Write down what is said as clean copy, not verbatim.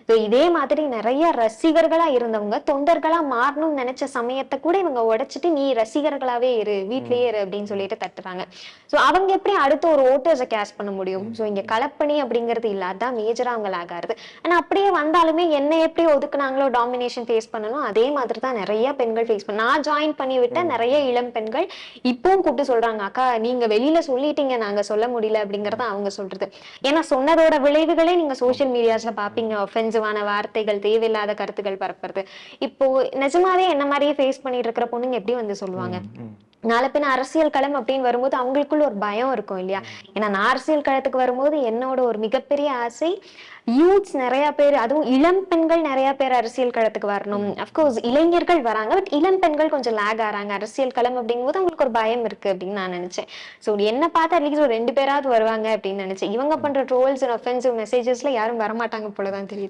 So இதே மாதிரி நிறைய ரசிகர்களா இருந்தவங்க தொண்டர்களா மாறணும்னு நினைச்ச சமயத்தை கூட இவங்க உடைச்சிட்டு நீ ரசிகர்களாவே இரு, வீட்லயே இரு அப்படின்னு சொல்லிட்டு தட்டுறாங்க. ஸோ அவங்க எப்படி அடுத்த ஒரு ஓட்டர்ஸை கேஷ் பண்ண முடியும்? ஸோ இங்க கலப்பணி அப்படிங்கிறது இல்ல, அதான் மேஜரா அவங்க லாக் ஆகுது. ஆனா அப்படியே வந்தாலுமே என்ன எப்படி ஒதுக்குனாங்களோ டாமினேஷன் ஃபேஸ் பண்ணணும், அதே மாதிரி தான் நிறைய பெண்கள் ஃபேஸ் பண்ண. நான் ஜாயின் பண்ணி விட்ட நிறைய இளம் பெண்கள் இப்பவும் கூப்பிட்டு சொல்றாங்க, அக்கா நீங்க வெளியில சொல்லிட்டீங்க, நாங்க சொல்ல முடியல அப்படிங்கறத அவங்க சொல்றது. ஏன்னா சொன்னதோட விளைவுகளே நீங்க சோசியல் மீடியாஸ்ல பாப்பீங்க, ஒஃபென்சிவான வார்த்தைகள், தேவையில்லாத கருத்துக்கள் பரப்புறது. இப்போ நிஜமாவே என்ன மாதிரியே ஃபேஸ் பண்ணிட்டு இருக்கிற பொண்ணுங்க எப்படி வந்து சொல்லுவாங்க? நாளை பின்ன அரசியல் களம் அப்படின்னு வரும்போது அவங்களுக்குள்ள ஒரு பயம் இருக்கும் இல்லையா? ஏன்னா நான் அரசியல் களத்துக்கு வரும்போது என்னோட ஒரு மிகப்பெரிய ஆசை, யூத்ஸ் நிறைய பேர், அதுவும் இளம் பெண்கள் நிறைய பேர் அரசியல் களத்துக்கு வரணும். அப்கோர்ஸ் இளைஞர்கள் வராங்க, பட் இளம் பெண்கள் கொஞ்சம் லேக் ஆறாங்க அரசியல் களம் அப்படிங்கும்போது அவங்களுக்கு ஒரு பயம் இருக்கு அப்படின்னு நான் நினைச்சேன். ஸோ என்ன பார்த்து அட்லீஸ்ட் ஒரு 2 பேராவது வருவாங்க அப்படின்னு நினைச்சேன். இவங்க பண்ற ட்ரோல்ஸ் அண்ட் ஒஃபென்சிவ் மெசேஜஸ்ல யாரும் வரமாட்டாங்க போலதான் தெரியுது.